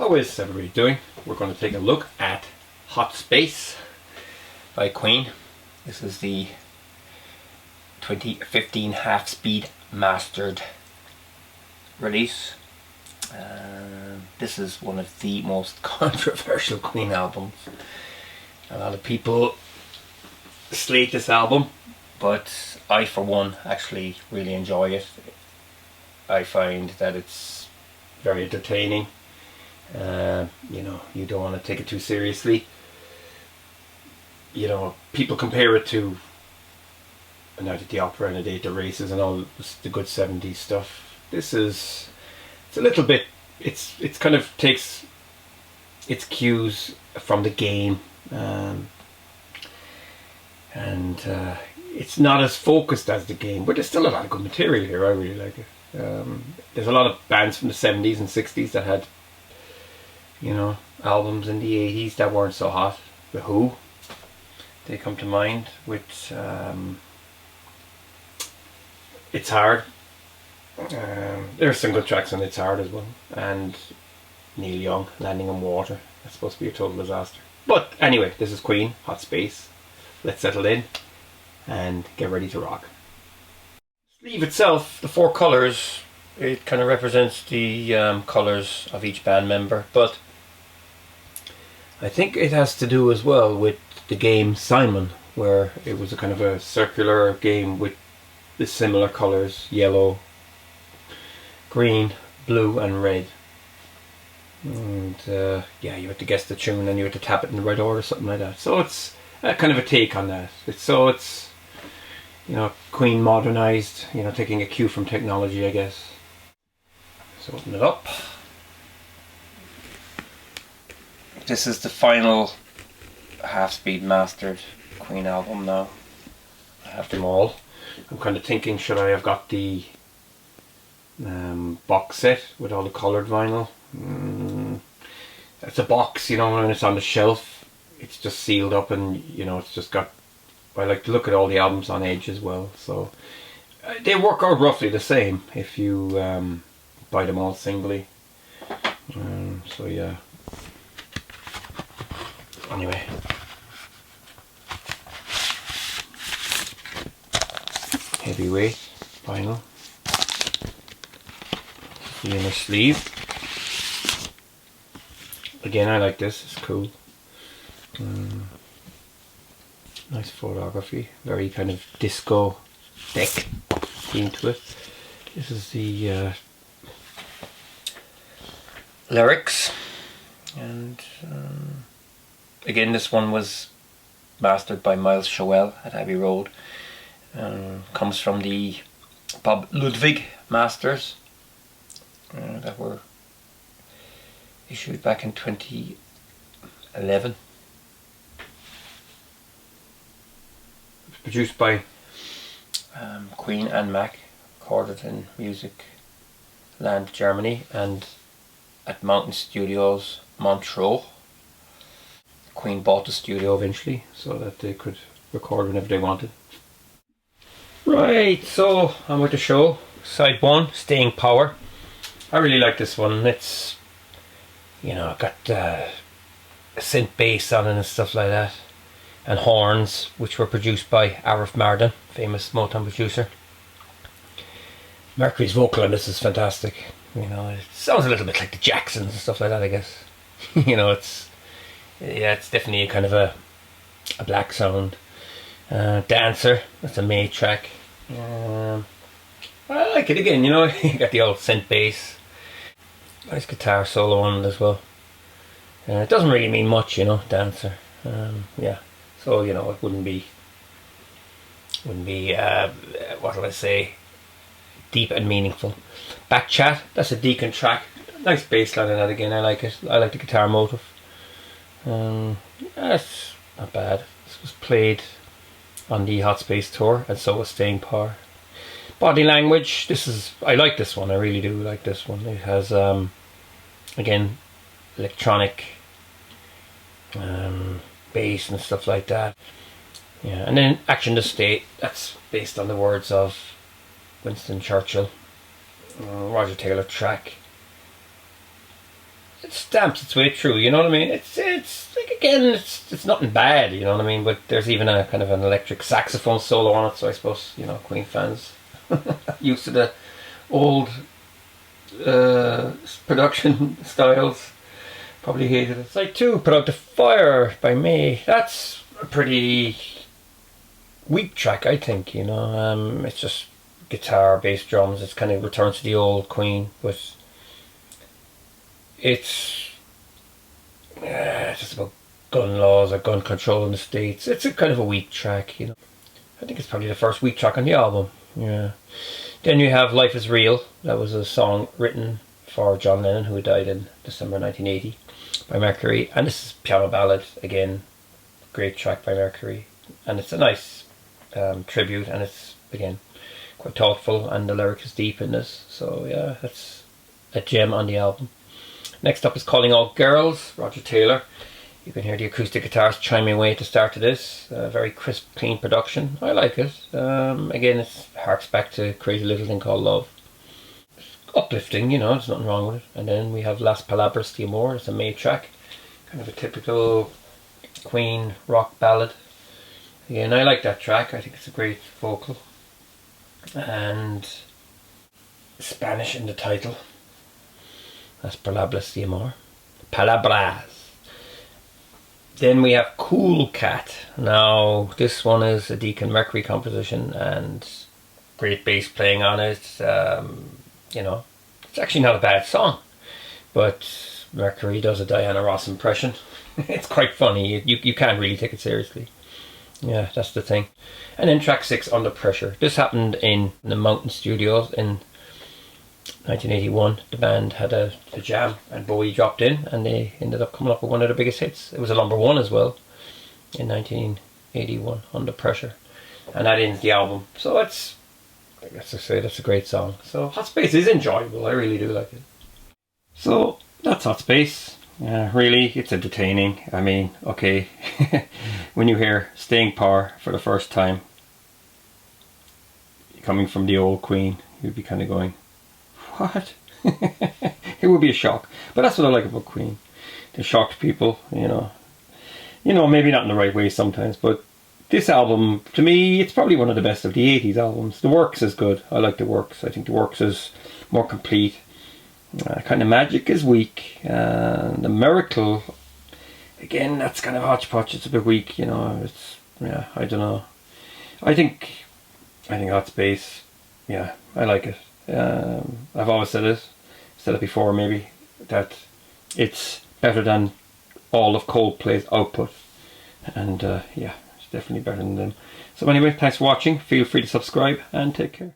How is everybody doing? We're going to take a look at Hot Space by Queen. This is the 2015 half-speed mastered release. This is one of the most controversial Queen albums. A lot of people slate this album, but I for one actually really enjoy it. I find that it's very entertaining. You know, you don't want to take it too seriously. You know, people compare it to A Night at the Opera and A Day at the Races and all the good 70s stuff. This is, it's a little bit, it's kind of takes its cues from the game, and it's not as focused as the game, but there's still a lot of good material here. I really like it. There's a lot of bands from the 70s and 60s that had, you know, albums in the 80s that weren't so hot. The Who, they come to mind with It's Hard. There's some good tracks on It's Hard as well, and Neil Young, Landing on Water. That's supposed to be a total disaster. But anyway, this is Queen, Hot Space. Let's settle in and get ready to rock. Sleeve itself, the four colours, it kind of represents the colours of each band member, but I think it has to do as well with the game Simon, where it was a kind of a circular game with the similar colours: yellow, green, blue and red. And yeah, you had to guess the tune and you had to tap it in the right order, something like that. So it's kind of a take on that. It's you know, Queen modernised, you know, taking a cue from technology, I guess. So open it up. This is the final half-speed mastered Queen album now. I have them all. I'm kind of thinking, should I have got the box set with all the coloured vinyl? It's a box, you know, when it's on the shelf, it's just sealed up, and you know, it's just got, I like to look at all the albums on edge as well, so they work out roughly the same if you buy them all singly. So yeah. Anyway, heavyweight vinyl. The inner sleeve. Again, I like this. It's cool. Nice photography. Very kind of disco deck theme to it. This is the lyrics, and again, this one was mastered by Miles Showell at Abbey Road. Comes from the Bob Ludwig masters that were issued back in 2011. It was produced by Queen and Mac, recorded in Music Land, Germany, and at Mountain Studios, Montreux. Queen bought the studio eventually so that they could record whenever they wanted. Right, so on with the show. Side 1, Staying Power. I really like this one. It's, you know, got a synth bass on it and stuff like that, and horns, which were produced by Arif Mardin, famous Motown producer. Mercury's vocal on this is fantastic. You know, it sounds a little bit like the Jacksons and stuff like that, I guess. You know, it's definitely a kind of a black sound. Dancer, that's a May track. I like it again, you know. You got the old synth bass. Nice guitar solo on it as well. It doesn't really mean much, you know, Dancer. Yeah, so you know, it wouldn't be what will I say, deep and meaningful. Back Chat, that's a Deacon track. Nice bass line in that again. I like it. I like the guitar motive. That's not bad. This was played on the Hot Space tour, and so was Staying Power. Body Language, I like this one. I really do like this one. It has again, electronic bass and stuff like that. Yeah, and then Action to State, that's based on the words of Winston Churchill. Roger Taylor track. it stamps its way through, you know what I mean? It's like, again, it's nothing bad, you know what I mean? But there's even a kind of an electric saxophone solo on it, so I suppose, you know, Queen fans used to the old production styles probably hated it. Side 2, Put Out the Fire by May. That's a pretty weak track, I think, you know. It's just guitar, bass, drums. It's kind of returns to the old Queen, but it's just about gun laws or gun control in the States. It's a kind of a weak track, you know. I think it's probably the first weak track on the album. Yeah. Then you have Life Is Real. That was a song written for John Lennon, who died in December 1980, by Mercury. And this is piano ballad, again, great track by Mercury. And it's a nice tribute, and it's, again, quite thoughtful, and the lyric is deep in this. So yeah, that's a gem on the album. Next up is Calling All Girls, Roger Taylor. You can hear the acoustic guitars chiming away at the start of this. Very crisp, clean production. I like it. Again, it harks back to Crazy Little Thing Called Love. It's uplifting, you know, there's nothing wrong with it. And then we have Las Palabras de Amor. It's a May track. Kind of a typical Queen rock ballad. Again, I like that track. I think it's a great vocal. And Spanish in the title. Las Palabras de Amor. Palabras. Then we have Cool Cat. Now, this one is a Deacon Mercury composition, and great bass playing on it. You know, it's actually not a bad song, but Mercury does a Diana Ross impression. It's quite funny. You can't really take it seriously. Yeah, that's the thing. And then track 6, Under Pressure. This happened in the Mountain Studios in 1981. The band had a jam, and Bowie dropped in, and they ended up coming up with one of their biggest hits. It was a #1 as well in 1981, Under Pressure, and that ends the album. So it's, I guess I say, that's a great song. So Hot Space is enjoyable. I really do like it. So that's Hot Space. Really, it's entertaining. I mean, okay, when you hear Staying Power for the first time, coming from the old Queen, you'd be kind of going, what? It would be a shock. But that's what I like about Queen. They shocked people, you know. You know, maybe not in the right way sometimes, but this album, to me, it's probably one of the best of the 80s albums. The Works is good. I like The Works. I think The Works is more complete. Kind of Magic is weak. The Miracle, again, that's kind of hodgepodge. It's a bit weak, you know. It's, yeah, I don't know. I think Hot Space, yeah, I like it. I've always said it before maybe, that it's better than all of Coldplay's output, and yeah, it's definitely better than them. So anyway, thanks for watching. Feel free to subscribe, and take care.